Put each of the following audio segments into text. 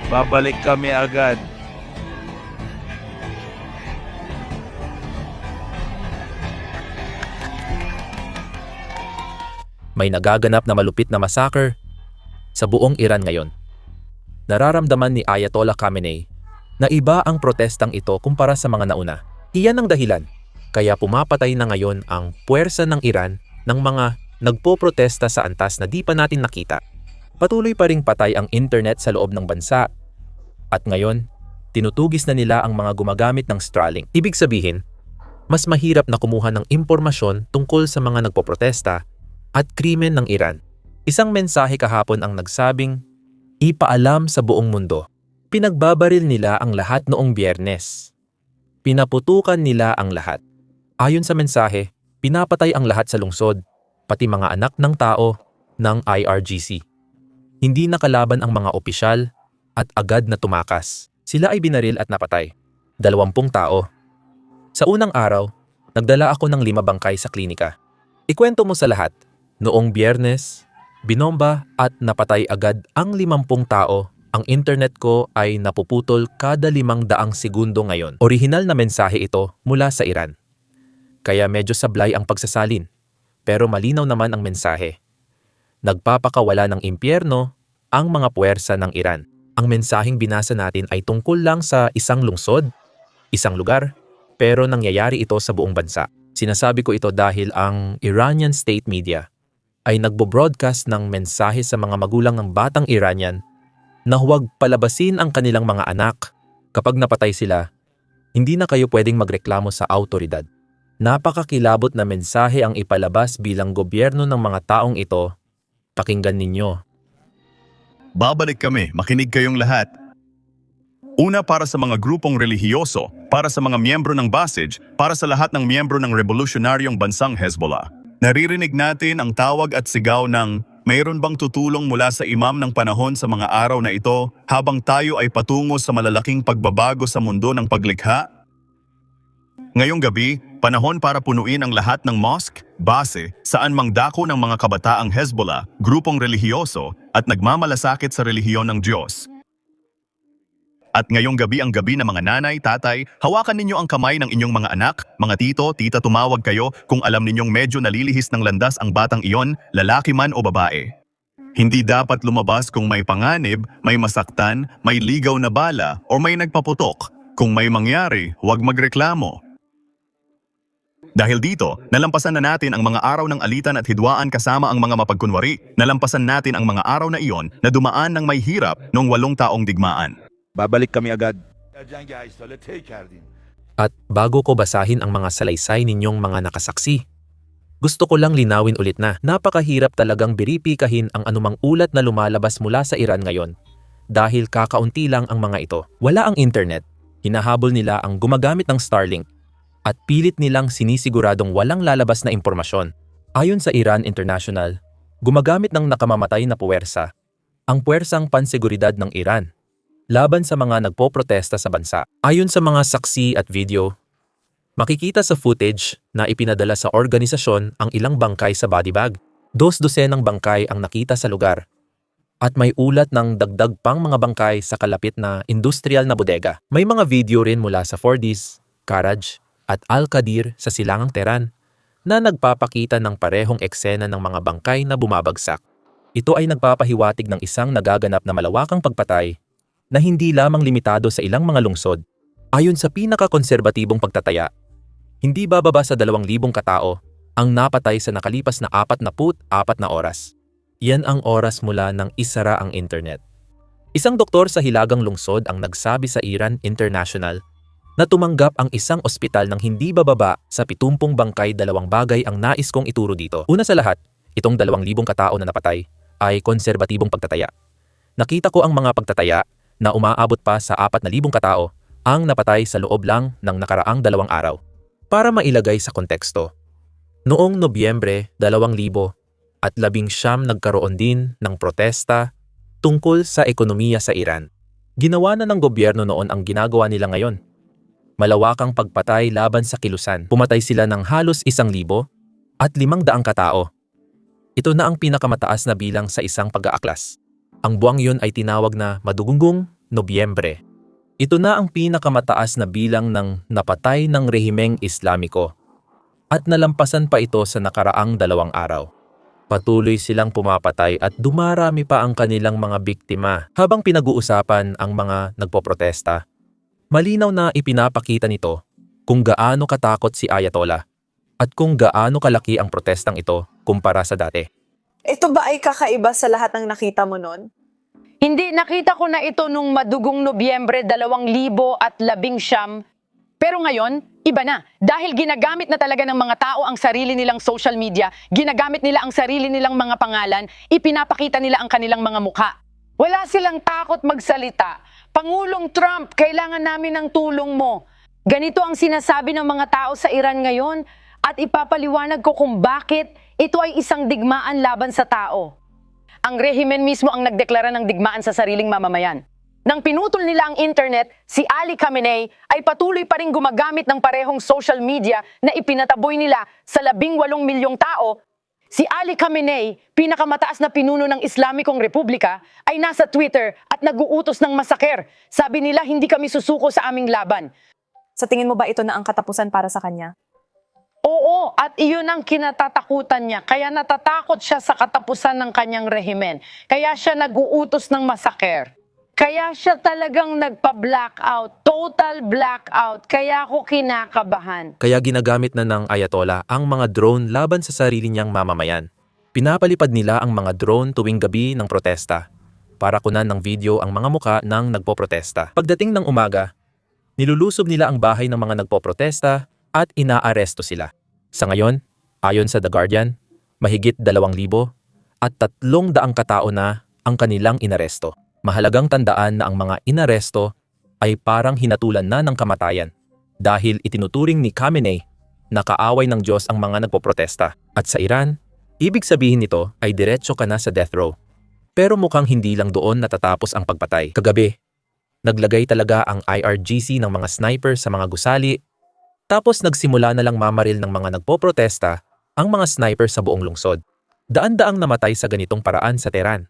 Babalik kami agad. May nagaganap na malupit na massacre sa buong Iran ngayon. Nararamdaman ni Ayatollah Khamenei na iba ang protestang ito kumpara sa mga nauna. Iyan ang dahilan kaya pumapatay na ngayon ang puwersa ng Iran ng mga nagpoprotesta sa antas na di pa natin nakita. Patuloy pa ring patay ang internet sa loob ng bansa at ngayon tinutugis na nila ang mga gumagamit ng Starlink. Ibig sabihin, mas mahirap na kumuha ng impormasyon tungkol sa mga nagpoprotesta at krimen ng Iran. Isang mensahe kahapon ang nagsabing, ipaalam sa buong mundo. Pinagbabaril nila ang lahat noong Biyernes. Pinaputukan nila ang lahat. Ayon sa mensahe, pinapatay ang lahat sa lungsod, pati mga anak ng tao ng IRGC. Hindi nakalaban ang mga opisyal at agad na tumakas. Sila ay binaril at napatay. 20 tao. Sa unang araw, nagdala ako ng 5 bangkay sa klinika. Ikwento mo sa lahat. Noong Biyernes, binomba at napatay agad ang 50 tao. Ang internet ko ay napuputol kada 500 segundo ngayon. Orihinal na mensahe ito mula sa Iran. Kaya medyo sablay ang pagsasalin. Pero malinaw naman ang mensahe. Nagpapakawala ng impyerno ang mga puwersa ng Iran. Ang mensaheng binasa natin ay tungkol lang sa isang lungsod, isang lugar, pero nangyayari ito sa buong bansa. Sinasabi ko ito dahil ang Iranian state media ay nagbo-broadcast ng mensahe sa mga magulang ng batang Iranian na huwag palabasin ang kanilang mga anak. Kapag napatay sila, hindi na kayo pwedeng magreklamo sa autoridad. Napakakilabot na mensahe ang ipalabas bilang gobyerno ng mga taong ito. Pakinggan ninyo. Babalik kami, makinig kayong lahat. Una, para sa mga grupong relihiyoso, para sa mga miyembro ng Basij, para sa lahat ng miyembro ng revolusyonaryong bansang Hezbollah. Naririnig natin ang tawag at sigaw ng mayroon bang tutulong mula sa imam ng panahon sa mga araw na ito habang tayo ay patungo sa malalaking pagbabago sa mundo ng paglikha? Ngayong gabi, panahon para punuin ang lahat ng mosque, base, saan mang dako ng mga kabataang Hezbollah, grupong relihiyoso at nagmamalasakit sa relihiyon ng Diyos. At ngayong gabi ang gabi ng mga nanay, tatay, hawakan ninyo ang kamay ng inyong mga anak, mga tito, tita, tumawag kayo kung alam ninyong medyo nalilihis ng landas ang batang iyon, lalaki man o babae. Hindi dapat lumabas kung may panganib, may masaktan, may ligaw na bala, o may nagpaputok. Kung may mangyari, huwag magreklamo. Dahil dito, nalampasan na natin ang mga araw ng alitan at hidwaan kasama ang mga mapagkunwari. Nalampasan natin ang mga araw na iyon na dumaan ng may hirap noong 8 taong digmaan. Babalik kami agad. At bago ko basahin ang mga salaysay ninyong mga nakasaksi, gusto ko lang linawin ulit na napakahirap talagang biripikahin ang anumang ulat na lumalabas mula sa Iran ngayon dahil kakaunti lang ang mga ito. Wala ang internet, hinahabol nila ang gumagamit ng Starlink at pilit nilang sinisiguradong walang lalabas na impormasyon. Ayon sa Iran International, gumagamit ng nakamamatay na puwersa, ang puwersang panseguridad ng Iran, laban sa mga nagpoprotesta sa bansa. Ayon sa mga saksi at video, makikita sa footage na ipinadala sa organisasyon ang ilang bangkay sa body bag. 2 dosenang bangkay ang nakita sa lugar. At may ulat ng dagdag pang mga bangkay sa kalapit na industrial na bodega. May mga video rin mula sa Fordiz, Karaj at Al-Qadir sa Silangang Tehran na nagpapakita ng parehong eksena ng mga bangkay na bumabagsak. Ito ay nagpapahiwatig ng isang nagaganap na malawakang pagpatay na hindi lamang limitado sa ilang mga lungsod. Ayon sa pinakakonserbatibong pagtataya, hindi bababa sa 2,000 katao ang napatay sa nakalipas na 44 na oras. Yan ang oras mula nang isara ang internet. Isang doktor sa hilagang lungsod ang nagsabi sa Iran International na tumanggap ang isang ospital ng hindi bababa sa 70 bangkay. 2 bagay ang nais kong ituro dito. Una sa lahat, itong 2,000 katao na napatay ay konserbatibong pagtataya. Nakita ko ang mga pagtataya na umaabot pa sa 4,000 katao ang napatay sa loob lang ng nakaraang 2 araw. Para mailagay sa konteksto, noong Nobyembre 2019 nagkaroon din ng protesta tungkol sa ekonomiya sa Iran. Ginawa na ng gobyerno noon ang ginagawa nila ngayon. Malawakang pagpatay laban sa kilusan. Pumatay sila ng halos 1,000 at 500 katao. Ito na ang pinakamataas na bilang sa isang pag-aaklas. Ang buwang yun ay tinawag na madugunggung Nobyembre. Ito na ang pinakamataas na bilang ng napatay ng rehimeng Islamiko at nalampasan pa ito sa nakaraang 2 araw. Patuloy silang pumapatay at dumarami pa ang kanilang mga biktima habang pinag-uusapan ang mga nagpoprotesta. Malinaw na ipinapakita nito kung gaano katakot si Ayatollah at kung gaano kalaki ang protestang ito kumpara sa dati. Ito ba ay kakaiba sa lahat ng nakita mo noon? Hindi, nakita ko na ito nung madugong Nobyembre 2019. Pero ngayon, iba na. Dahil ginagamit na talaga ng mga tao ang sarili nilang social media, ginagamit nila ang sarili nilang mga pangalan, ipinapakita nila ang kanilang mga mukha. Wala silang takot magsalita. Pangulong Trump, kailangan namin ng tulong mo. Ganito ang sinasabi ng mga tao sa Iran ngayon at ipapaliwanag ko kung bakit ito ay isang digmaan laban sa tao. Ang rehimen mismo ang nagdeklara ng digmaan sa sariling mamamayan. Nang pinutol nila ang internet, si Ali Khamenei ay patuloy pa rin gumagamit ng parehong social media na ipinataboy nila sa 18 milyong tao. Si Ali Khamenei, pinakamataas na pinuno ng Islamikong Republika, ay nasa Twitter at nag-uutos ng masaker. Sabi nila, hindi kami susuko sa aming laban. Sa tingin mo ba ito na ang katapusan para sa kanya? Oo, at iyon ang kinatatakutan niya. Kaya natatakot siya sa katapusan ng kanyang rehimen. Kaya siya nag-uutos ng masaker. Kaya siya talagang nagpa-blackout, total blackout. Kaya ako kinakabahan. Kaya ginagamit na ng Ayatollah ang mga drone laban sa sarili niyang mamamayan. Pinapalipad nila ang mga drone tuwing gabi ng protesta para kunan ng video ang mga muka ng nagpoprotesta. Pagdating ng umaga, nilulusob nila ang bahay ng mga nagpoprotesta at inaaresto sila. Sa ngayon, ayon sa The Guardian, mahigit 2,000 at 300 katao na ang kanilang inaresto. Mahalagang tandaan na ang mga inaresto ay parang hinatulan na ng kamatayan dahil itinuturing ni Khamenei na kaaway ng Diyos ang mga nagpoprotesta. At sa Iran, ibig sabihin nito ay diretso ka na sa death row. Pero mukhang hindi lang doon natatapos ang pagpatay. Kagabi, naglagay talaga ang IRGC ng mga sniper sa mga gusali. Tapos nagsimula na lang mamaril ng mga nagpoprotesta ang mga sniper sa buong lungsod. Daan-daang namatay sa ganitong paraan sa Tehran.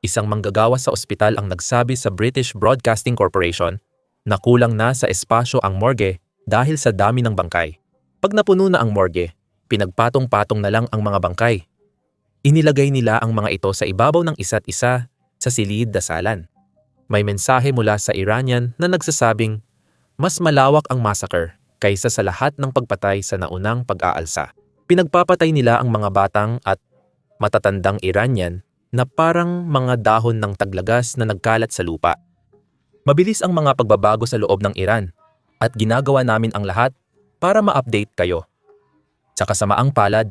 Isang manggagawa sa ospital ang nagsabi sa British Broadcasting Corporation na kulang na sa espasyo ang morgue dahil sa dami ng bangkay. Pag napuno na ang morgue, pinagpatong-patong na lang ang mga bangkay. Inilagay nila ang mga ito sa ibabaw ng isa't isa sa silid dasalan. May mensahe mula sa Iranian na nagsasabing mas malawak ang massacre kaysa sa lahat ng pagpatay sa naunang pag-aalsa. Pinagpapatay nila ang mga batang at matatandang Iranian na parang mga dahon ng taglagas na nagkalat sa lupa. Mabilis ang mga pagbabago sa loob ng Iran at ginagawa namin ang lahat para ma-update kayo. Sa kasamaang palad,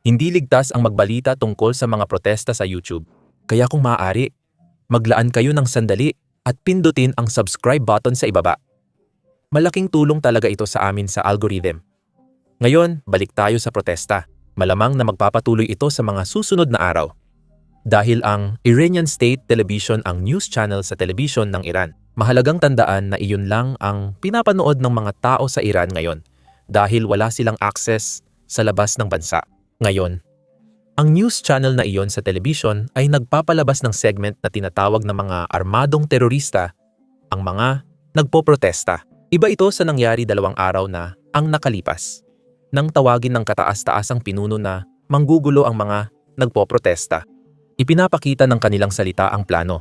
hindi ligtas ang magbalita tungkol sa mga protesta sa YouTube. Kaya kung maaari, maglaan kayo ng sandali at pindutin ang subscribe button sa ibaba. Malaking tulong talaga ito sa amin sa algorithm. Ngayon, balik tayo sa protesta. Malamang na magpapatuloy ito sa mga susunod na araw. Dahil ang Iranian State Television ang news channel sa television ng Iran. Mahalagang tandaan na iyon lang ang pinapanood ng mga tao sa Iran ngayon dahil wala silang access sa labas ng bansa. Ngayon, ang news channel na iyon sa television ay nagpapalabas ng segment na tinatawag na mga armadong terorista, ang mga nagpoprotesta. Iba ito sa nangyari 2 araw na ang nakalipas, nang tawagin ng kataas-taasang pinuno na manggugulo ang mga nagpoprotesta. Ipinapakita ng kanilang salita ang plano.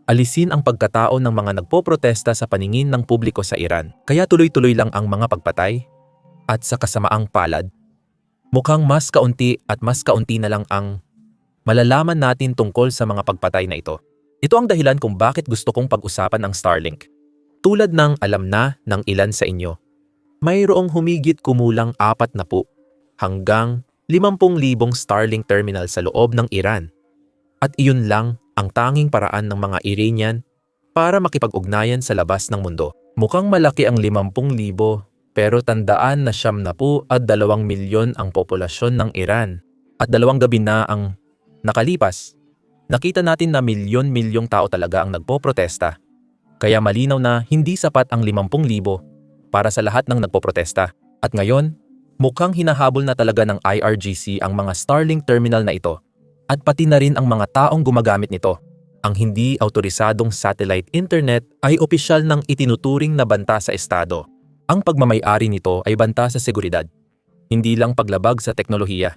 Alisin ang pagkatao ng mga nagpoprotesta sa paningin ng publiko sa Iran. Kaya tuloy-tuloy lang ang mga pagpatay at sa kasamaang palad. Mukhang mas kaunti at mas kaunti na lang ang malalaman natin tungkol sa mga pagpatay na ito. Ito ang dahilan kung bakit gusto kong pag-usapan ang Starlink. Tulad ng alam na ng ilan sa inyo, mayroong humigit kumulang 40 hanggang 50,000 Starlink terminal sa loob ng Iran. At iyon lang ang tanging paraan ng mga Iranian para makipag-ugnayan sa labas ng mundo. Mukhang malaki ang 50,000 pero tandaan na 72 milyon ang populasyon ng Iran. At 2 gabi na ang nakalipas, nakita natin na milyon-milyong tao talaga ang nagpoprotesta. Kaya malinaw na hindi sapat ang 50,000 para sa lahat ng nagpoprotesta. At ngayon, mukhang hinahabol na talaga ng IRGC ang mga Starlink terminal na ito at pati na rin ang mga taong gumagamit nito. Ang hindi autorisadong satellite internet ay opisyal ng itinuturing na banta sa estado. Ang pagmamay-ari nito ay banta sa seguridad, hindi lang paglabag sa teknolohiya.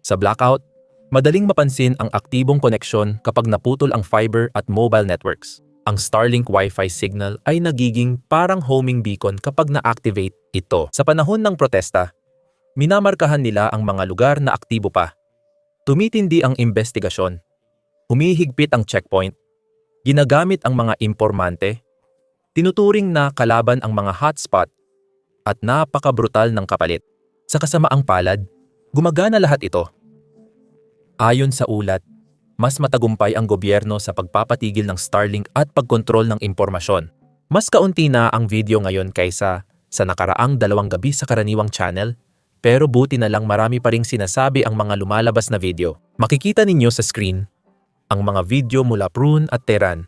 Sa blackout, madaling mapansin ang aktibong koneksyon kapag naputol ang fiber at mobile networks. Ang Starlink Wi-Fi signal ay nagiging parang homing beacon kapag na-activate ito. Sa panahon ng protesta, minamarkahan nila ang mga lugar na aktibo pa. Tumitindi ang investigasyon. Humihigpit ang checkpoint. Ginagamit ang mga impormante. Tinuturing na kalaban ang mga hotspot at napakabrutal ng kapalit. Sa kasamaang palad, gumagana lahat ito. Ayon sa ulat, mas matagumpay ang gobyerno sa pagpapatigil ng Starlink at pagkontrol ng impormasyon. Mas kaunti na ang video ngayon kaysa sa nakaraang 2 gabi sa karaniwang channel, pero buti na lang marami pa ring sinasabi ang mga lumalabas na video. Makikita ninyo sa screen ang mga video mula Prune at Tehran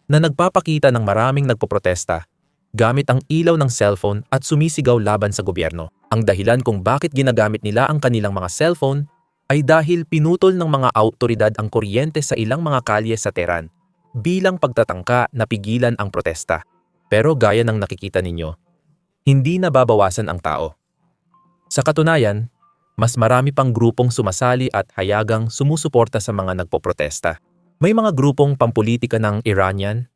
na nagpapakita ng maraming nagpoprotesta gamit ang ilaw ng cellphone at sumisigaw laban sa gobyerno. Ang dahilan kung bakit ginagamit nila ang kanilang mga cellphone ay dahil pinutol ng mga autoridad ang kuryente sa ilang mga kalye sa Tehran bilang pagtatangka na pigilan ang protesta. Pero gaya ng nakikita ninyo, hindi nababawasan ang tao. Sa katunayan, mas marami pang grupong sumasali at hayagang sumusuporta sa mga nagpoprotesta. May mga grupong pampolitika ng Iranian,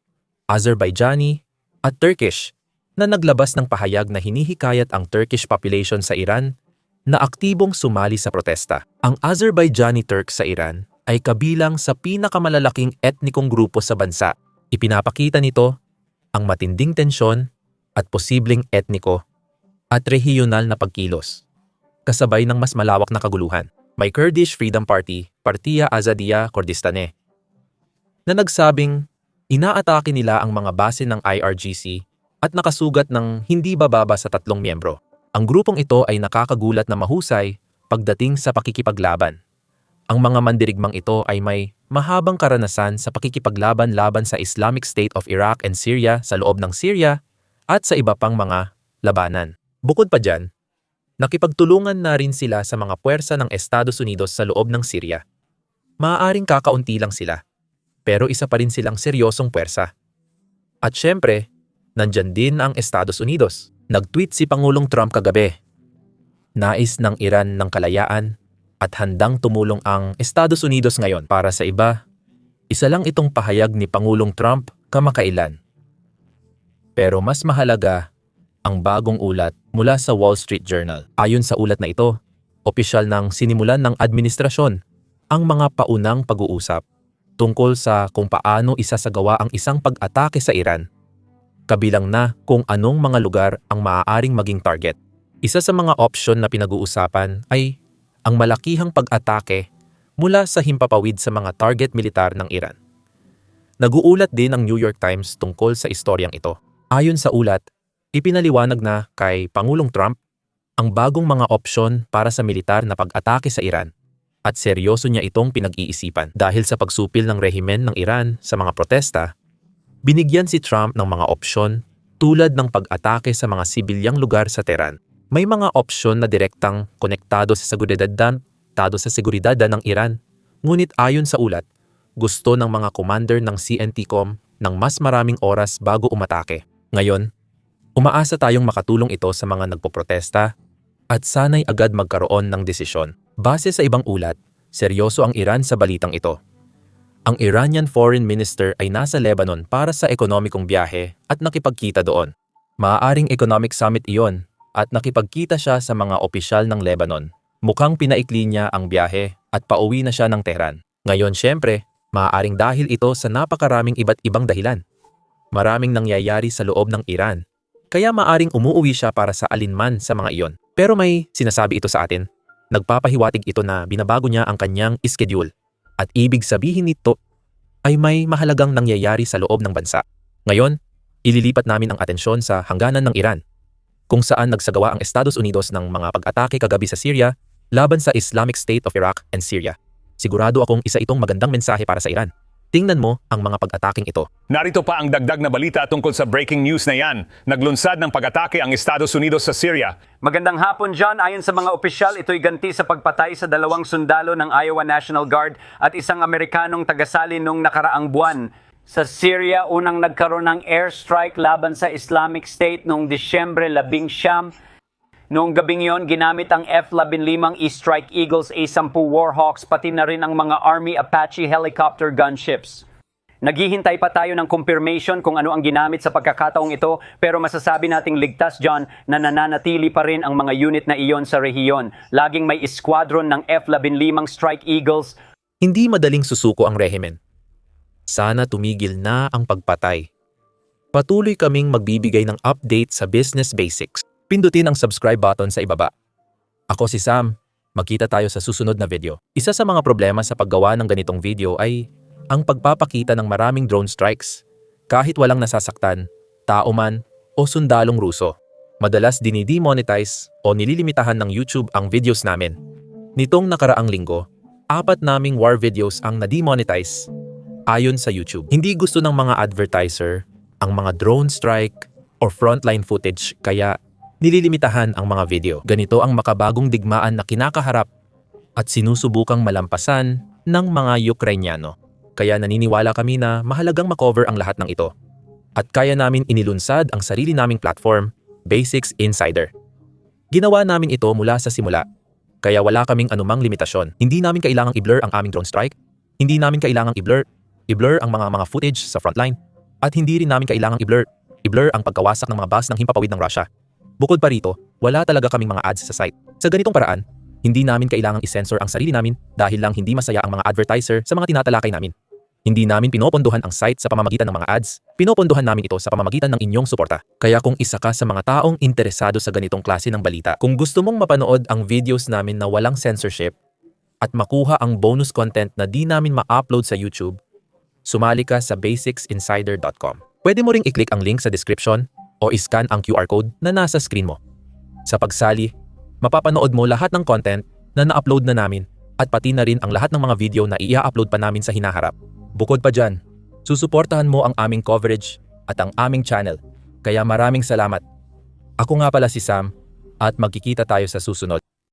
Azerbaijani at Turkish na naglabas ng pahayag na hinihikayat ang Turkish population sa Iran na aktibong sumali sa protesta. Ang Azerbaijani Turks sa Iran ay kabilang sa pinakamalalaking etnikong grupo sa bansa. Ipinapakita nito ang matinding tensyon at posibleng etniko at rehiyonal na pagkilos, kasabay ng mas malawak na kaguluhan. May Kurdish Freedom Party, Partiya Azadiya Kurdistane, na nagsabing inaatake nila ang mga base ng IRGC at nakasugat ng hindi bababa sa 3 miyembro. Ang grupong ito ay nakakagulat na mahusay pagdating sa pakikipaglaban. Ang mga mandirigmang ito ay may mahabang karanasan sa pakikipaglaban laban sa Islamic State of Iraq and Syria sa loob ng Syria at sa iba pang mga labanan. Bukod pa dyan, nakipagtulungan na rin sila sa mga puwersa ng Estados Unidos sa loob ng Syria. Maaaring kakaunti lang sila, pero isa pa rin silang seryosong puwersa. At syempre, nandyan din ang Estados Unidos. Nag-tweet si Pangulong Trump kagabi. Nais ng Iran ng kalayaan at handang tumulong ang Estados Unidos ngayon. Para sa iba, isa lang itong pahayag ni Pangulong Trump kamakailan. Pero mas mahalaga ang bagong ulat mula sa Wall Street Journal. Ayon sa ulat na ito, opisyal nang sinimulan ng administrasyon ang mga paunang pag-uusap tungkol sa kung paano isasagawa ang isang pag-atake sa Iran, kabilang na kung anong mga lugar ang maaaring maging target. Isa sa mga opsyon na pinag-uusapan ay ang malakihang pag-atake mula sa himpapawid sa mga target militar ng Iran. Nag-uulat din ang New York Times tungkol sa istoryang ito. Ayon sa ulat, ipinaliwanag na kay Pangulong Trump ang bagong mga opsyon para sa militar na pag-atake sa Iran at seryoso niya itong pinag-iisipan. Dahil sa pagsupil ng rehimen ng Iran sa mga protesta, binigyan si Trump ng mga opsyon tulad ng pag-atake sa mga sibilyang lugar sa Tehran. May mga opsyon na direktang konektado sa seguridad ng Iran. Ngunit ayon sa ulat, gusto ng mga commander ng CNTCOM ng mas maraming oras bago umatake. Ngayon, umaasa tayong makatulong ito sa mga nagpoprotesta at sana'y agad magkaroon ng desisyon. Base sa ibang ulat, seryoso ang Iran sa balitang ito. Ang Iranian Foreign Minister ay nasa Lebanon para sa ekonomikong biyahe at nakipagkita doon. Maaaring economic summit iyon at nakipagkita siya sa mga opisyal ng Lebanon. Mukhang pinaikli niya ang biyahe at pauwi na siya ng Tehran. Ngayon syempre, maaaring dahil ito sa napakaraming iba't ibang dahilan. Maraming nangyayari sa loob ng Iran, kaya maaaring umuuwi siya para sa alinman sa mga iyon. Pero may sinasabi ito sa atin. Nagpapahiwatig ito na binabago niya ang kanyang schedule. At ibig sabihin nito ay may mahalagang nangyayari sa loob ng bansa. Ngayon, ililipat namin ang atensyon sa hangganan ng Iran, kung saan nagsagawa ang Estados Unidos ng mga pag-atake kagabi sa Syria laban sa Islamic State of Iraq and Syria. Sigurado akong isa itong magandang mensahe para sa Iran. Tingnan mo ang mga pag-ataking ito. Narito pa ang dagdag na balita tungkol sa breaking news na yan. Naglunsad ng pag-atake ang Estados Unidos sa Syria. Magandang hapon, John. Ayon sa mga opisyal, ito'y ganti sa pagpatay sa 2 sundalo ng Iowa National Guard at isang Amerikanong tagasali nung nakaraang buwan. Sa Syria, unang nagkaroon ng airstrike laban sa Islamic State noong Disyembre 19. Noong gabing yon, ginamit ang F-15 E-Strike Eagles A-10 Warhawks pati na rin ang mga Army Apache helicopter gunships. Naghihintay pa tayo ng confirmation kung ano ang ginamit sa pagkakataong ito, pero masasabi nating ligtas, John, na nananatili pa rin ang mga unit na iyon sa rehiyon. Laging may squadron ng F-15 Strike Eagles. Hindi madaling susuko ang rehimen. Sana tumigil na ang pagpatay. Patuloy kaming magbibigay ng update sa Business Basics. Pindutin ang subscribe button sa ibaba. Ako si Sam. Magkita tayo sa susunod na video. Isa sa mga problema sa paggawa ng ganitong video ay ang pagpapakita ng maraming drone strikes kahit walang nasasaktan, tao man o sundalong Ruso. Madalas dinidemonetize o nililimitahan ng YouTube ang videos namin. Nitong nakaraang linggo, 4 naming war videos ang na-demonetize ayon sa YouTube. Hindi gusto ng mga advertiser ang mga drone strike or frontline footage kaya nililimitahan ang mga video. Ganito ang makabagong digmaan na kinakaharap at sinusubukang malampasan ng mga Ukrainyano. Kaya naniniwala kami na mahalagang makover ang lahat ng ito. At kaya namin inilunsad ang sarili naming platform, Basics Insider. Ginawa namin ito mula sa simula, kaya wala kaming anumang limitasyon. Hindi namin kailangang i-blur ang aming drone strike, hindi namin kailangang i-blur ang mga footage sa frontline, at hindi rin namin kailangang i-blur ang pagkawasak ng mga bus ng himpapawid ng Russia. Bukod pa rito, wala talaga kaming mga ads sa site. Sa ganitong paraan, hindi namin kailangang i-censor ang sarili namin dahil lang hindi masaya ang mga advertiser sa mga tinatalakay namin. Hindi namin pinopondohan ang site sa pamamagitan ng mga ads, pinopondohan namin ito sa pamamagitan ng inyong suporta. Kaya kung isa ka sa mga taong interesado sa ganitong klase ng balita, kung gusto mong mapanood ang videos namin na walang censorship at makuha ang bonus content na di namin ma-upload sa YouTube, sumali ka sa basicsinsider.com. Pwede mo ring i-click ang link sa description o iscan ang QR code na nasa screen mo. Sa pagsali, mapapanood mo lahat ng content na na-upload na namin at pati na rin ang lahat ng mga video na i-upload pa namin sa hinaharap. Bukod pa dyan, susuportahan mo ang aming coverage at ang aming channel. Kaya maraming salamat. Ako nga pala si Sam at magkikita tayo sa susunod.